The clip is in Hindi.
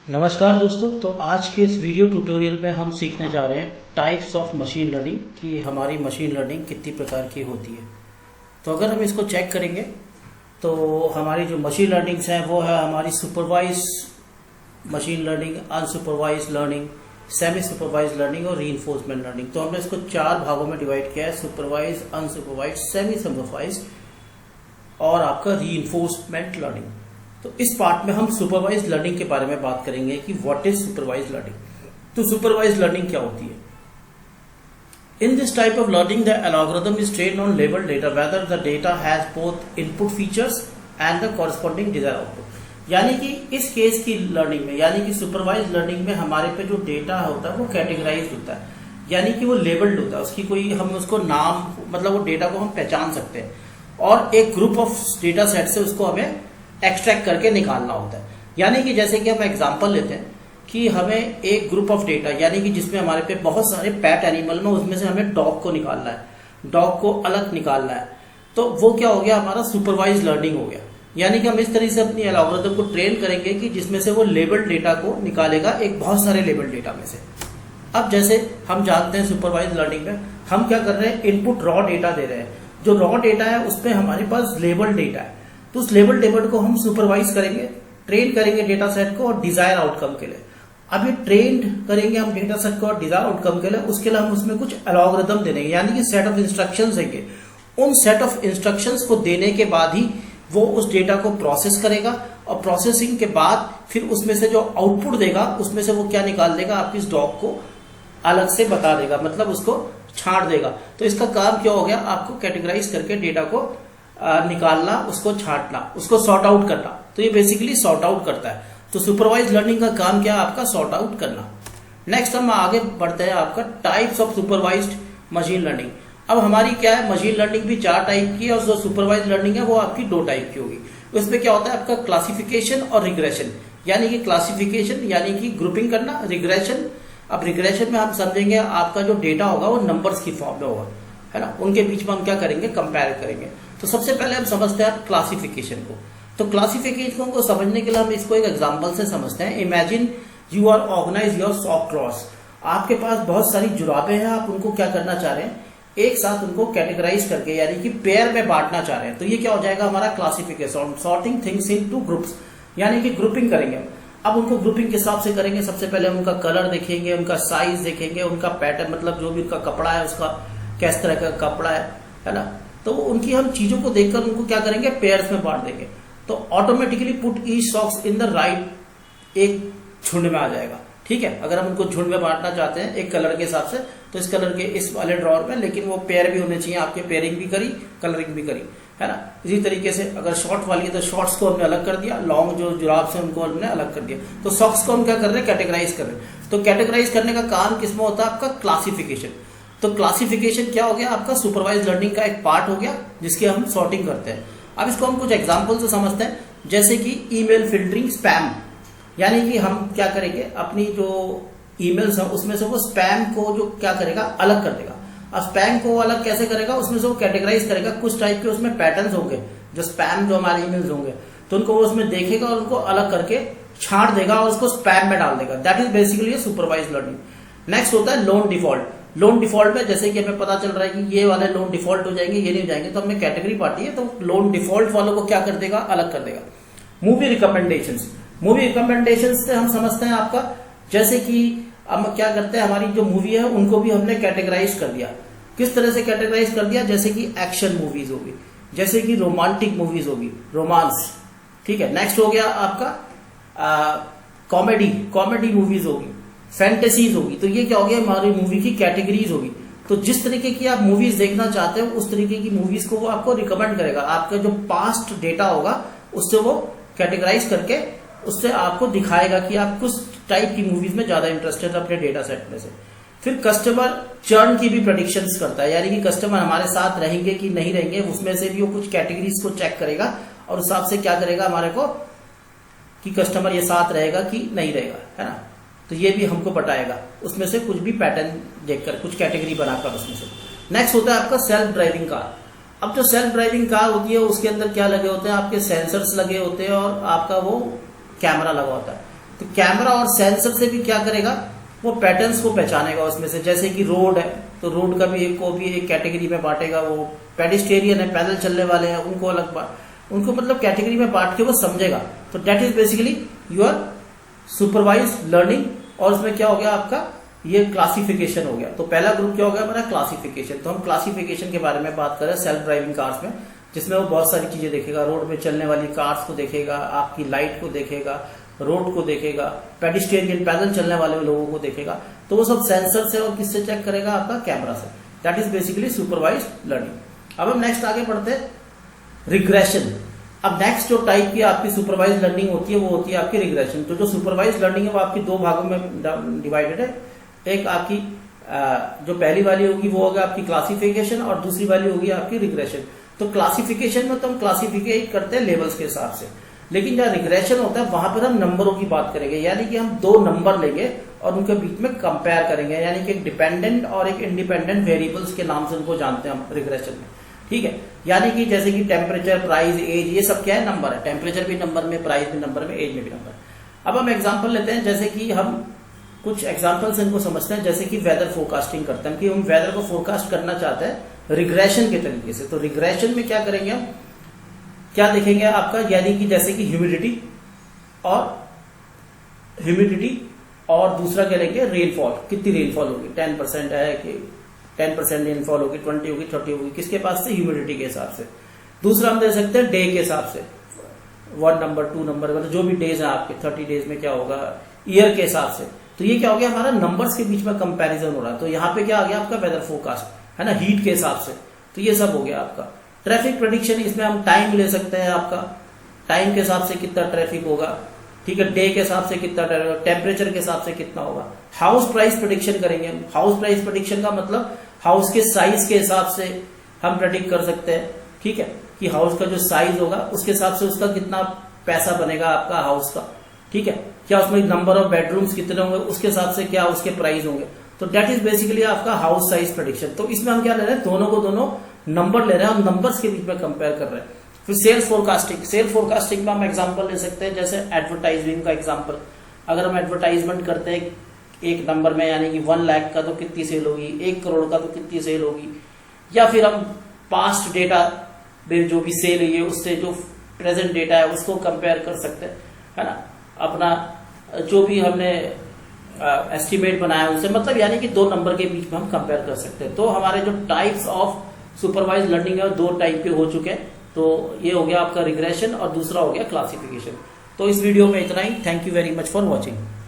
नमस्कार दोस्तों। तो आज के इस वीडियो ट्यूटोरियल में हम सीखने जा रहे हैं टाइप्स ऑफ मशीन लर्निंग कि हमारी मशीन लर्निंग कितनी प्रकार की होती है। तो अगर हम इसको चेक करेंगे तो हमारी जो मशीन लर्निंग्स हैं वो है हमारी supervise machine learning, unsupervise learning, semi supervise learning और रीइंफोर्समेंट लर्निंग। तो हमने इसको 4 भागों में डिवाइड किया है, सुपरवाइज, अनसुपरवाइज, सेमी सुपरवाइज और आपका रीइंफोर्समेंट लर्निंग। तो इस पार्ट में हम सुपरवाइज लर्निंग के बारे में बात करेंगे कि व्हाट इज सुपरवाइज लर्निंग। तो सुपरवाइज लर्निंग क्या होती है? In this type of learning the algorithm is trained on label data whether the data has both input features and the corresponding desire output. यानी कि इस केस की लर्निंग में, यानी कि सुपरवाइज लर्निंग में हमारे पे जो डेटा होता है वो कैटेगराइज होता है, यानी कि वो लेबल्ड होता है, उसकी कोई हम उसको नाम, मतलब वो डेटा को हम पहचान सकते हैं और एक ग्रुप ऑफ डेटा सेट से उसको हमें एक्सट्रैक्ट करके निकालना होता है। यानी कि जैसे कि हम एग्जांपल लेते हैं कि हमें एक ग्रुप ऑफ डेटा, यानी कि जिसमें हमारे पे बहुत सारे पेट एनिमल में, उसमें से हमें डॉग को निकालना है, डॉग को अलग निकालना है, तो वो क्या हो गया, हमारा सुपरवाइज लर्निंग हो गया। यानी कि हम इस तरह से अपनी एल्गोरिथम को ट्रेन करेंगे कि जिसमें से वो लेबल डेटा को निकालेगा, एक बहुत सारे लेबल डेटा में से। अब जैसे हम जानते हैं सुपरवाइज लर्निंग में हम क्या कर रहे हैं, इनपुट रॉ डेटा दे रहे हैं। जो रॉ डेटा है उसमें हमारे पास लेबल डेटा है, तो उस लेबल डेटा को हम सुपरवाइज करेंगे, ट्रेन करेंगे डेटा सेट को और डिजायर आउटकम के लिए। अब ये ट्रेन करेंगे हम डेटा सेट को और डिजायर आउटकम के लिए, उसके लिए हम उसमें कुछ एल्गोरिथम देंगे, यानी कि सेट ऑफ इंस्ट्रक्शंस देंगे। उन सेट ऑफ इंस्ट्रक्शंस को देने के बाद ही वो उस डेटा को प्रोसेस करेगा और प्रोसेसिंग के बाद फिर उसमें से जो आउटपुट देगा उसमें से वो क्या निकाल देगा, आपकी इस डॉग को अलग से बता देगा, मतलब उसको छांट देगा। तो इसका काम क्या हो गया, आपको कैटेगराइज करके डेटा को निकालना, उसको छांटना, उसको सॉर्ट आउट करना। तो ये बेसिकली सॉर्ट आउट करता है। तो सुपरवाइज लर्निंग का काम क्या है, आपका सॉर्ट आउट करना। नेक्स्ट हम आगे बढ़ते हैं, आपका types of supervised machine learning. अब हमारी क्या है, मशीन लर्निंग भी 4 टाइप की है और जो सुपरवाइज लर्निंग है वो आपकी 2 टाइप की होगी। उसमें क्या होता है, आपका क्लासिफिकेशन और रिग्रेशन। यानी कि क्लासिफिकेशन यानी कि ग्रुपिंग करना, रिग्रेशन, अब रिग्रेशन में हम समझेंगे आपका जो डेटा होगा वो नंबर्स की फॉर्म में होगा, है ना, उनके बीच में हम क्या करेंगे, कंपेयर करेंगे। तो सबसे पहले हम समझते हैं क्लासिफिकेशन को। तो क्लासिफिकेशन को समझने के लिए हम इसको एक एग्जांपल से समझते हैं। Imagine you are organize your sock drawers. आपके पास बहुत सारी जुराबें हैं, आप उनको क्या करना चाह रहे हैं, एक साथ उनको कैटेगराइज करके यानी कि पेयर में बांटना चाह रहे हैं। तो ये क्या हो जाएगा, हमारा classification, sorting things in two groups, यानी कि ग्रुपिंग करेंगे। अब उनको ग्रुपिंग के हिसाब से करेंगे। सबसे पहले हम उनका कलर देखेंगे, उनका साइज देखेंगे, उनका पैटर्न, मतलब जो भी उनका कपड़ा है उसका किस तरह का कपड़ा है ना। तो उनकी हम चीजों को देखकर उनको क्या करेंगे, पेयर्स में बांट देंगे। तो automatically put each socks in the right, एक झुंड में आ जाएगा। ठीक है, अगर हम उनको झुंड में बांटना चाहते हैं एक कलर के हिसाब से, तो इस कलर के इस वाले ड्रॉर में, लेकिन वो पेयर भी होने चाहिए, आपके पेयरिंग भी करी, कलरिंग भी करी, है ना। इसी तरीके से अगर शॉर्ट वाली है तो शॉर्ट्स को हमने अलग कर दिया, लॉन्ग जो जुराब से उनको हमने अलग कर दिया। तो सॉक्स को हम क्या कर रहे हैं, कैटेगराइज कर रहे हैं। तो कैटेगराइज करने का काम किसमें होता है, आपका क्लासिफिकेशन। तो क्लासिफिकेशन क्या हो गया, आपका सुपरवाइज लर्निंग का एक पार्ट हो गया जिसकी हम सॉर्टिंग करते हैं। अब इसको हम कुछ एग्जांपल से समझते हैं, जैसे कि ईमेल फिल्टरिंग, स्पैम। यानी कि हम क्या करेंगे, अपनी जो ईमेल्स है उसमें से वो स्पैम को जो क्या करेगा, अलग कर देगा। अब स्पैम को अलग कैसे करेगा, उसमें से वो कैटेगराइज करेगा। कुछ टाइप के उसमें पैटर्न्स होंगे, जो स्पैम जो हमारे ईमेल्स होंगे, तो उनको वो उसमें देखेगा और उनको अलग करके छांट देगा और उसको स्पैम में डाल देगा। That is basically supervise learning. Next होता है लोन डिफॉल्ट। लोन डिफॉल्ट में जैसे कि हमें पता चल रहा है कि ये वाले लोन डिफॉल्ट हो जाएंगे, ये नहीं हो जाएंगे, तो हमने कैटेगरी बांटी है, तो लोन डिफॉल्ट वालों को क्या कर देगा, अलग कर देगा। Movie recommendations. मूवी रिकमेंडेशंस से हम समझते हैं आपका, जैसे कि हम क्या करते हैं, हमारी जो मूवी है उनको भी हमने कैटेगराइज कर दिया। किस तरह से कैटेगराइज कर दिया, जैसे कि एक्शन मूवीज होगी, जैसे कि रोमांटिक मूवीज होगी, रोमांस। ठीक है, नेक्स्ट हो गया आपका कॉमेडी, कॉमेडी मूवीज होगी, फैंटेसीज होगी। तो ये क्या हो गया, हमारी मूवी की कैटेगरीज होगी। तो जिस तरीके की आप मूवीज देखना चाहते हो उस तरीके की मूवीज को वो आपको रिकमेंड करेगा। आपका जो पास्ट डेटा होगा उससे वो कैटेगराइज करके उससे आपको दिखाएगा कि आप किस टाइप की मूवीज में ज्यादा इंटरेस्टेड है अपने डेटा सेट में से। फिर कस्टमर चर्न की भी प्रेडिक्शंस करता है, यानी कि कस्टमर हमारे साथ रहेंगे कि नहीं रहेंगे, उसमें से भी वो कुछ कैटेगरीज को चेक करेगा और उस हिसाब से क्या करेगा हमारे को, कि कस्टमर ये साथ रहेगा कि नहीं रहेगा, है ना। तो ये भी हमको बताएगा उसमें से कुछ भी पैटर्न देखकर, कुछ कैटेगरी बनाकर उसमें से। नेक्स्ट होता है आपका सेल्फ ड्राइविंग कार। अब जो सेल्फ ड्राइविंग कार होती है उसके अंदर क्या लगे होते हैं, आपके सेंसर्स लगे होते हैं और आपका वो कैमरा लगा होता है। तो कैमरा और सेंसर से भी क्या करेगा, वो पैटर्न्स को पहचानेगा उसमें से। जैसे कि रोड है तो रोड का भी एक कैटेगरी में बांटेगा, वो पेडिस्टेरियन है, पैदल चलने वाले हैं, उनको उनको मतलब कैटेगरी में बांट के वो समझेगा। तो that is basically your supervised learning. और उसमें क्या हो गया आपका, ये क्लासिफिकेशन हो गया। तो पहला ग्रुप क्या हो गया हमारा, क्लासिफिकेशन। तो हम क्लासिफिकेशन के बारे में बात कर रहे हैं सेल्फ ड्राइविंग कार्स में, जिसमें वो बहुत सारी चीजें देखेगा, रोड में चलने वाली कार्स को देखेगा, आपकी लाइट को देखेगा, रोड को देखेगा, पेडिस्टेरियन पैदल चलने वाले लोगों को देखेगा। तो वो सब सेंसर से और किससे चेक करेगा, आपका कैमरा से। That is basically supervised learning. अब हम नेक्स्ट आगे बढ़ते हैं, रिग्रेशन। अब नेक्स्ट जो टाइप की आपकी सुपरवाइज लर्निंग होती है वो होती है आपकी रिग्रेशन। तो जो सुपरवाइज लर्निंग है वो आपकी दो भागों में डिवाइडेड है। एक आपकी जो पहली वाली होगी वो होगा आपकी क्लासिफिकेशन, और दूसरी वाली होगी आपकी रिग्रेशन। तो क्लासिफिकेशन में तो हम क्लासिफिकेट करते हैं लेवल्स के हिसाब से, लेकिन जहाँ रिग्रेशन होता है वहां पर हम नंबरों की बात करेंगे। यानी कि हम दो नंबर लेंगे और उनके बीच में कंपेयर करेंगे, यानी कि एक डिपेंडेंट और एक इंडिपेंडेंट वेरिएबल्स के नाम से उनको जानते हैं हम रिग्रेशन में। ठीक है, यानी कि जैसे कि टेम्परेचर, प्राइस, एज, ये सब क्या है, नंबर है। टेम्परेचर भी नंबर में, प्राइस भी नंबर में, एज में भी नंबर। अब हम एग्जांपल लेते हैं, जैसे कि हम कुछ एग्जांपल्स इनको समझते हैं। जैसे कि वेदर फोरकास्टिंग करते हैं, कि हम वेदर को फोरकास्ट करना चाहते हैं रिग्रेशन के तरीके से। तो रिग्रेशन में क्या करेंगे हम, क्या देखेंगे आपका, यानी कि जैसे कि ह्यूमिडिटी और दूसरा क्या लेंगे, रेनफॉल, कितनी रेनफॉल होगी, 10% है कि 10% रेनफॉल होगी, 20 होगी, 30 होगी, किसके पास से, ह्यूमिडिटी के हिसाब से। दूसरा हम दे सकते हैं डे के हिसाब से, 1 नंबर 2 नंबर, मतलब जो भी डेज है आपके 30 डेज में क्या होगा, ईयर के हिसाब से। तो ये क्या हो गया, हमारा नंबर्स के बीच में कंपैरिजन हो रहा है। तो यहाँ पे क्या आ गया आपका वेदर फोरकास्ट, है ना, हीट के हिसाब से। तो ये सब हो गया आपका ट्रैफिक प्रेडिक्शन। इसमें हम टाइम ले सकते हैं, आपका टाइम के हिसाब से कितना ट्रैफिक होगा, ठीक है, डे के हिसाब से कितना ट्रैफिक, टेम्परेचर के हिसाब से कितना होगा। हाउस प्राइस प्रेडिक्शन करेंगे हम। हाउस प्राइस प्रेडिक्शन का मतलब हाउस के साइज के हिसाब से हम प्रेडिक्ट कर सकते हैं, ठीक है, कि हाउस का जो साइज होगा उसके हिसाब से उसका कितना पैसा बनेगा आपका हाउस का, ठीक है, क्या उसमें नंबर ऑफ बेडरूम्स कितने होंगे उसके हिसाब से क्या उसके प्राइस होंगे। तो डेट इज बेसिकली आपका हाउस साइज प्रेडिक्शन। तो इसमें हम क्या ले रहे हैं, दोनों को दोनों नंबर ले रहे हैं, हम नंबर्स के बीच में कंपेयर कर रहे हैं। फिर सेल्स फोरकास्टिंग। सेल्स फोरकास्टिंग में हम एग्जांपल ले सकते हैं, जैसे एडवर्टाइजिंग का एग्जांपल। अगर हम एडवर्टाइजमेंट करते हैं एक नंबर में, यानी कि 1 लाख का तो कितनी सेल होगी, 1 करोड़ का तो कितनी सेल होगी, या फिर हम पास्ट डेटा में जो भी सेल हुई है उससे जो प्रेजेंट डेटा है उसको कंपेयर कर सकते हैं, है ना, अपना जो भी हमने एस्टिमेट बनाया उनसे, मतलब यानी कि दो नंबर के बीच में हम कंपेयर कर सकते हैं। तो हमारे जो टाइप्स ऑफ सुपरवाइज लर्निंग है दो टाइप के हो चुके हैं। तो ये हो गया आपका रिग्रेशन और दूसरा हो गया क्लासिफिकेशन। तो इस वीडियो में इतना ही। Thank you very much for watching.